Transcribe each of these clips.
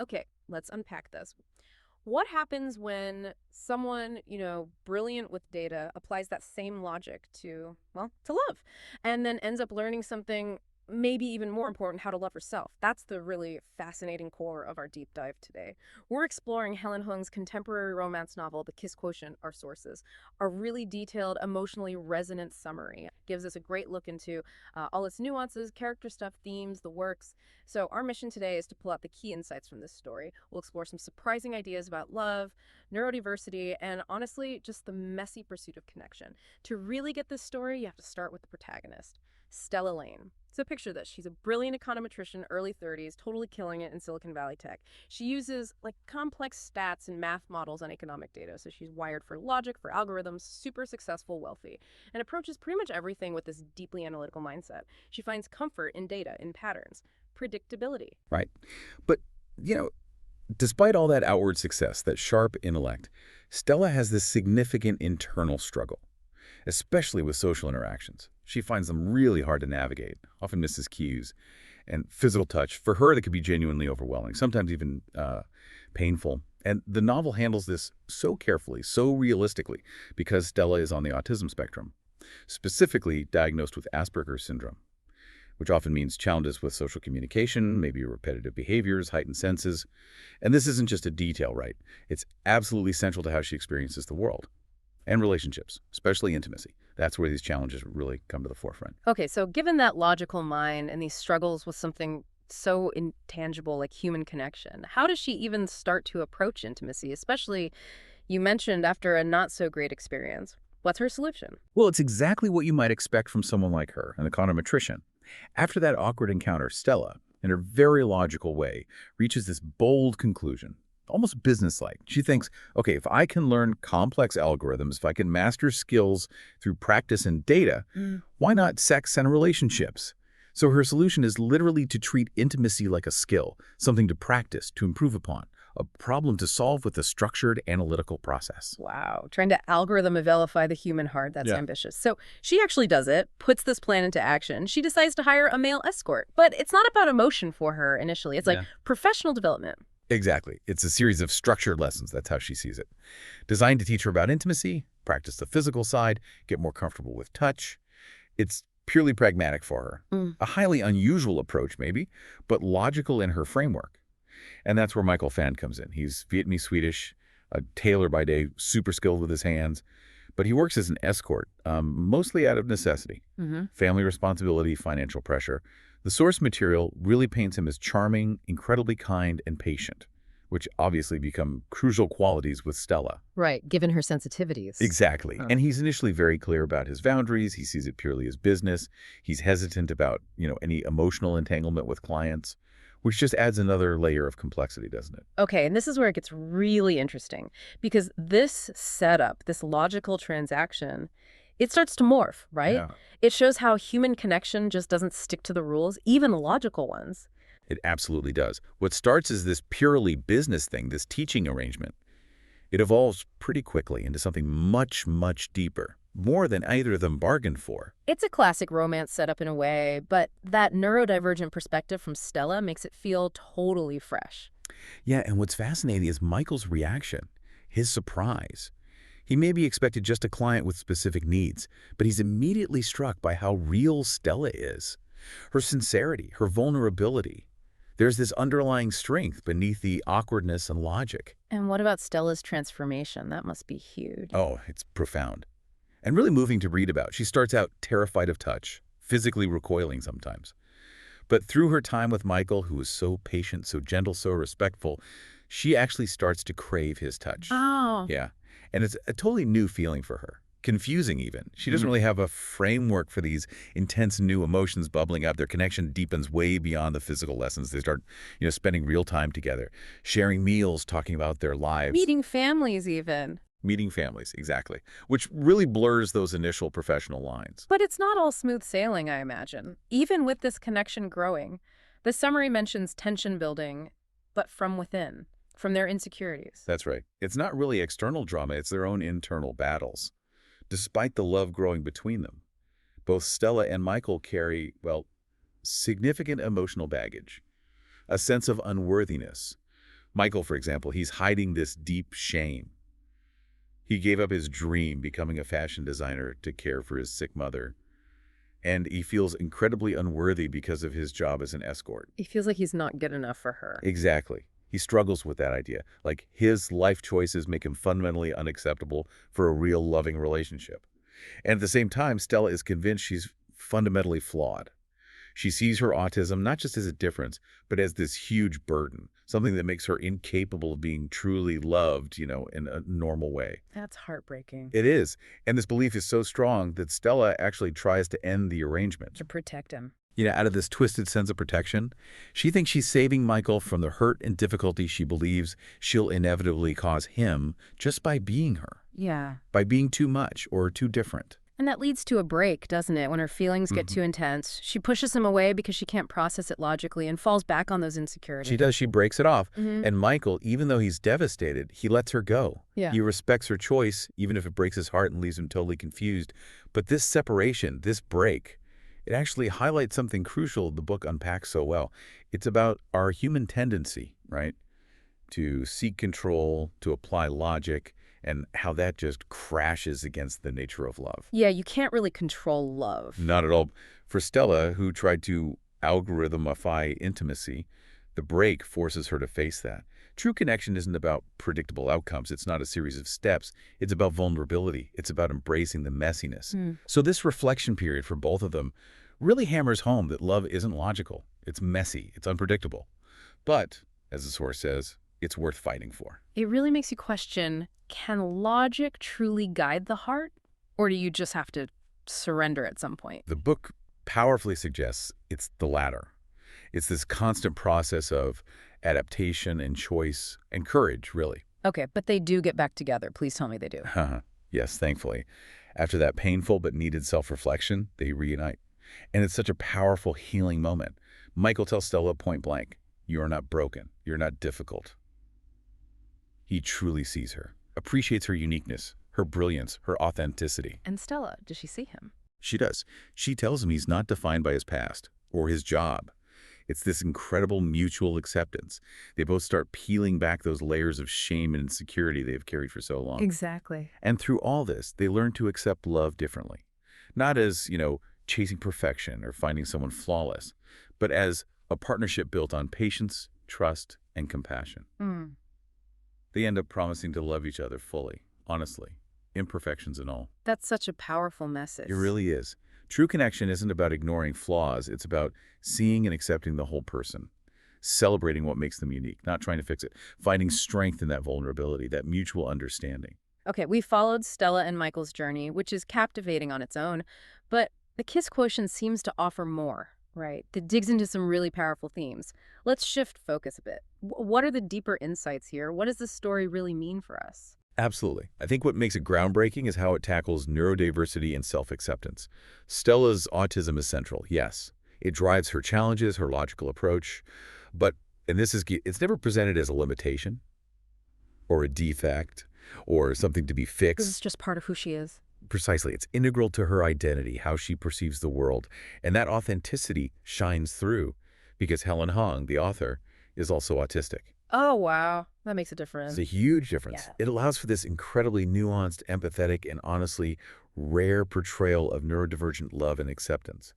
Okay, let's unpack this. What happens when someone, brilliant with data applies that same logic to, well, to love, and then ends up learning something maybe even more important, how to love herself? That's the really fascinating core of our deep dive today. We're exploring Helen Hoang's contemporary romance novel, The Kiss Quotient, our sources. A really detailed, emotionally resonant summary gives us a great look into all its nuances, character stuff, themes, the works. So our mission today is to pull out the key insights from this story. We'll explore some surprising ideas about love, neurodiversity, and honestly, just the messy pursuit of connection. To really get this story, you have to start with the protagonist, Stella Lane. So picture this. She's a brilliant econometrician, early 30s, totally killing it in Silicon Valley tech. She uses complex stats and math models on economic data. So she's wired for logic, for algorithms, super successful, wealthy, and approaches pretty much everything with this deeply analytical mindset. She finds comfort in data, in patterns, predictability. Right. But, you know, despite all that outward success, that sharp intellect, Stella has this significant internal struggle, especially with social interactions. She finds them really hard to navigate, often misses cues, and physical touch. For her, that could be genuinely overwhelming, sometimes even painful. And the novel handles this so carefully, so realistically, because Stella is on the autism spectrum, specifically diagnosed with Asperger syndrome, which often means challenges with social communication, maybe repetitive behaviors, heightened senses. And this isn't just a detail, right? It's absolutely central to how she experiences the world and relationships, especially intimacy. That's where these challenges really come to the forefront. Okay, so given that logical mind and these struggles with something so intangible like human connection, how does she even start to approach intimacy, especially you mentioned after a not so great experience? What's her solution? Well, it's exactly what you might expect from someone like her, an econometrician. After that awkward encounter, Stella, in her very logical way, reaches this bold conclusion, almost businesslike. She thinks, okay, if I can learn complex algorithms, if I can master skills through practice and data, why not sex and relationships? So her solution is literally to treat intimacy like a skill, something to practice, to improve upon, a problem to solve with a structured analytical process. Wow, trying to algorithm-vilify the human heart, that's Yeah. ambitious. So she actually does it, puts this plan into action. She decides to hire a male escort. But it's not about emotion for her initially. It's like Yeah. professional development. Exactly. It's a series of structured lessons. That's how she sees it. Designed to teach her about intimacy, practice the physical side, get more comfortable with touch. It's purely pragmatic for her. A highly unusual approach, maybe, but logical in her framework. And that's where Michael Phan comes in. He's Vietnamese Swedish, a tailor by day, super skilled with his hands. But he works as an escort, mostly out of necessity. Family responsibility, financial pressure. The source material really paints him as charming, incredibly kind, and patient, which obviously become crucial qualities with Stella. Right, given her sensitivities. Exactly. And he's initially very clear about his boundaries. He sees it purely as business. He's hesitant about, any emotional entanglement with clients, which just adds another layer of complexity, doesn't it? Okay, and this is where it gets really interesting because this setup, this logical transaction, it starts to morph, right? Yeah. It shows how human connection just doesn't stick to the rules, even logical ones. It absolutely does. What starts as this purely business thing, this teaching arrangement, it evolves pretty quickly into something much, much deeper, more than either of them bargained for. It's a classic romance setup in a way, but that neurodivergent perspective from Stella makes it feel totally fresh. Yeah, and what's fascinating is Michael's reaction, his surprise. He may be expected just a client with specific needs, but he's immediately struck by how real Stella is. Her sincerity, her vulnerability. There's this underlying strength beneath the awkwardness and logic. And what about Stella's transformation? That must be huge. Oh, it's profound. And really moving to read about. She starts out terrified of touch, physically recoiling sometimes. But through her time with Michael, who is so patient, so gentle, so respectful, she actually starts to crave his touch. Oh. Yeah. And it's a totally new feeling for her. Confusing even. She doesn't really have a framework for these intense new emotions bubbling up. Their connection deepens way beyond the physical lessons. They start, spending real time together, sharing meals, talking about their lives. Meeting families even. Meeting families, exactly. Which really blurs those initial professional lines. But it's not all smooth sailing, I imagine. Even with this connection growing, the summary mentions tension building, but from within, from their insecurities. That's right. It's not really external drama, it's their own internal battles. Despite the love growing between them, both Stella and Michael carry, significant emotional baggage, a sense of unworthiness, Michael, for example, he's hiding this deep shame. He gave up his dream, becoming a fashion designer, to care for his sick mother. And he feels incredibly unworthy because of his job as an escort. He feels like he's not good enough for her. Exactly. He struggles with that idea. Like, his life choices make him fundamentally unacceptable for a real loving relationship. And at the same time, Stella is convinced she's fundamentally flawed. She sees her autism not just as a difference, but as this huge burden, something that makes her incapable of being truly loved, in a normal way. That's heartbreaking. It is. And this belief is so strong that Stella actually tries to end the arrangement. To protect him. Out of this twisted sense of protection, she thinks she's saving Michael from the hurt and difficulty she believes she'll inevitably cause him just by being her. Yeah. By being too much or too different. And that leads to a break, doesn't it? When her feelings get too intense, she pushes him away because she can't process it logically and falls back on those insecurities. She does. She breaks it off. And Michael, even though he's devastated, he lets her go. Yeah. He respects her choice, even if it breaks his heart and leaves him totally confused. But this separation, this break, it actually highlights something crucial the book unpacks so well. It's about our human tendency, right, to seek control, to apply logic, and how that just crashes against the nature of love. Yeah, you can't really control love. Not at all. For Stella, who tried to algorithmify intimacy, the break forces her to face that. True connection isn't about predictable outcomes. It's not a series of steps. It's about vulnerability. It's about embracing the messiness. So this reflection period for both of them really hammers home that love isn't logical. It's messy. It's unpredictable. But, as the source says, it's worth fighting for. It really makes you question, can logic truly guide the heart? Or do you just have to surrender at some point? The book powerfully suggests it's the latter. It's this constant process of adaptation and choice and courage, really. Okay, but they do get back together. Please tell me they do. Yes, thankfully. After that painful but needed self-reflection, they reunite. And it's such a powerful healing moment. Michael tells Stella point blank, "You are not broken. You're not difficult." He truly sees her, appreciates her uniqueness, her brilliance, her authenticity. And Stella, does she see him? She does. She tells him he's not defined by his past or his job. It's this incredible mutual acceptance. They both start peeling back those layers of shame and insecurity they've carried for so long. Exactly. And through all this, they learn to accept love differently. Not as, chasing perfection or finding someone flawless, but as a partnership built on patience, trust, and compassion. They end up promising to love each other fully, honestly, imperfections and all. That's such a powerful message. It really is. True connection isn't about ignoring flaws. It's about seeing and accepting the whole person, celebrating what makes them unique, not trying to fix it, finding strength in that vulnerability, that mutual understanding. Okay, we followed Stella and Michael's journey, which is captivating on its own, but the Kiss Quotient seems to offer more, right? That digs into some really powerful themes. Let's shift focus a bit. What are the deeper insights here? What does this story really mean for us? Absolutely. I think what makes it groundbreaking is how it tackles neurodiversity and self-acceptance. Stella's autism is central, yes. It drives her challenges, her logical approach, but, and this is key, it's never presented as a limitation or a defect or something to be fixed. This is just part of who she is. Precisely. It's integral to her identity, how she perceives the world. And that authenticity shines through because Helen Hoang, the author, is also autistic. Oh, wow. That makes a difference. It's a huge difference. Yeah. It allows for this incredibly nuanced, empathetic, and honestly rare portrayal of neurodivergent love and acceptance.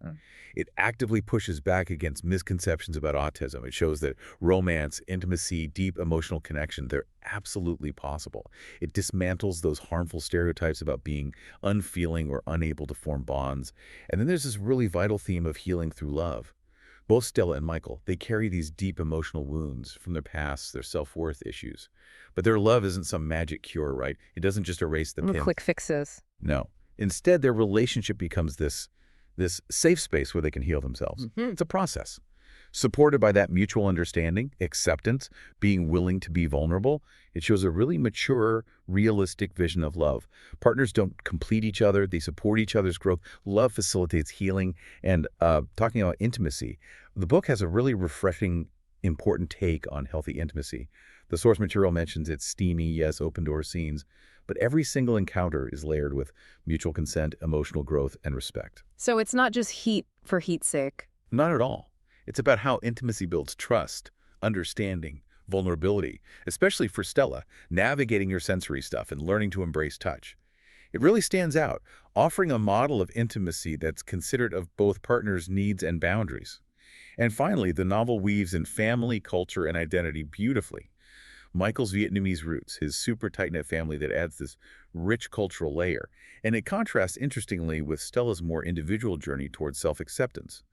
It actively pushes back against misconceptions about autism. It shows that romance, intimacy, deep emotional connection, they're absolutely possible. It dismantles those harmful stereotypes about being unfeeling or unable to form bonds. And then there's this really vital theme of healing through love. Both Stella and Michael, they carry these deep emotional wounds from their past, their self-worth issues. But their love isn't some magic cure, right? It doesn't just erase the pin. Quick fixes. No. Instead, their relationship becomes this safe space where they can heal themselves. It's a process. Supported by that mutual understanding, acceptance, being willing to be vulnerable, it shows a really mature, realistic vision of love. Partners don't complete each other. They support each other's growth. Love facilitates healing. And talking about intimacy, the book has a really refreshing, important take on healthy intimacy. The source material mentions it's steamy, yes, open-door scenes, but every single encounter is layered with mutual consent, emotional growth, and respect. So it's not just heat for heat's sake. Not at all. It's about how intimacy builds trust, understanding, vulnerability, especially for Stella, navigating her sensory stuff and learning to embrace touch. It really stands out, offering a model of intimacy that's considerate of both partners' needs and boundaries. And finally, the novel weaves in family, culture, and identity beautifully. Michael's Vietnamese roots, his super tight-knit family that adds this rich cultural layer, and it contrasts interestingly with Stella's more individual journey towards self-acceptance.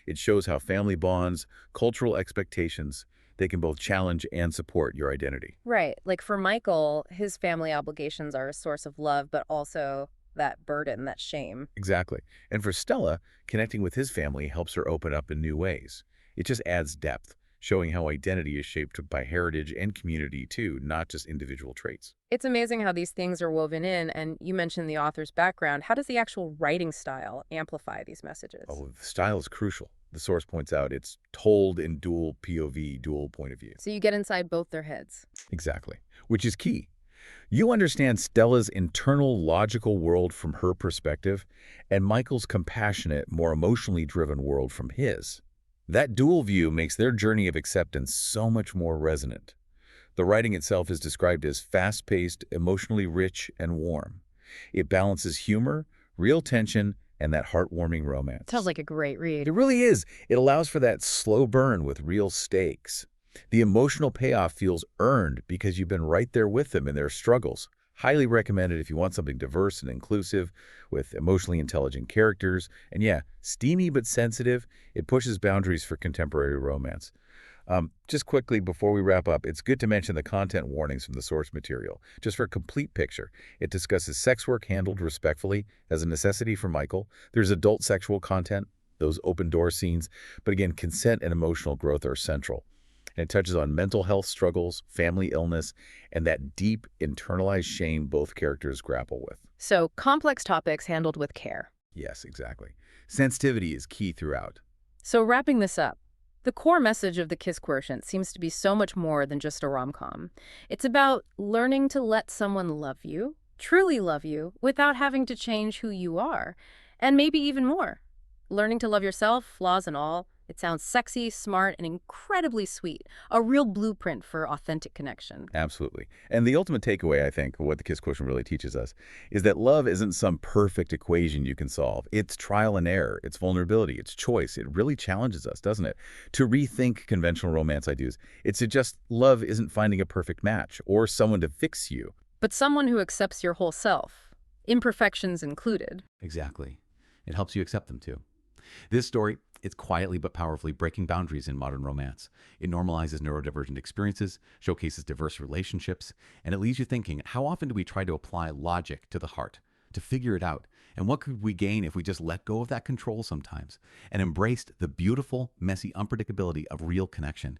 It shows how family bonds, cultural expectations, they can both challenge and support your identity. Right. Like for Michael, his family obligations are a source of love, but also that burden, that shame. Exactly. And for Stella, connecting with his family helps her open up in new ways. It just adds depth, showing how identity is shaped by heritage and community too, not just individual traits. It's amazing how these things are woven in, and you mentioned the author's background. How does the actual writing style amplify these messages? Oh, the style is crucial. The source points out it's told in dual POV, dual point of view. So you get inside both their heads. Exactly. Which is key. You understand Stella's internal logical world from her perspective and Michael's compassionate, more emotionally driven world from his. That dual view makes their journey of acceptance so much more resonant. The writing itself is described as fast-paced, emotionally rich, and warm. It balances humor, real tension, and that heartwarming romance. Sounds like a great read. It really is. It allows for that slow burn with real stakes. The emotional payoff feels earned because you've been right there with them in their struggles. Highly recommended if you want something diverse and inclusive with emotionally intelligent characters. And yeah, steamy but sensitive, it pushes boundaries for contemporary romance. Just quickly before we wrap up, it's good to mention the content warnings from the source material. Just for a complete picture, it discusses sex work handled respectfully as a necessity for Michael. There's adult sexual content, those open door scenes, but again, consent and emotional growth are central. And it touches on mental health struggles, family illness, and that deep internalized shame both characters grapple with. So complex topics handled with care. Yes, exactly. Sensitivity is key throughout. So wrapping this up, the core message of the Kiss Quotient seems to be so much more than just a rom-com. It's about learning to let someone love you, truly love you, without having to change who you are. And maybe even more. Learning to love yourself, flaws and all. It sounds sexy, smart, and incredibly sweet. A real blueprint for authentic connection. Absolutely. And the ultimate takeaway, I think, what the Kiss Quotient really teaches us, is that love isn't some perfect equation you can solve. It's trial and error. It's vulnerability. It's choice. It really challenges us, doesn't it? To rethink conventional romance ideas. It suggests love isn't finding a perfect match or someone to fix you. But someone who accepts your whole self, imperfections included. Exactly. It helps you accept them too. This story, it's quietly but powerfully breaking boundaries in modern romance. It normalizes neurodivergent experiences, showcases diverse relationships, and it leaves you thinking, how often do we try to apply logic to the heart, to figure it out? And what could we gain if we just let go of that control sometimes and embraced the beautiful, messy unpredictability of real connection?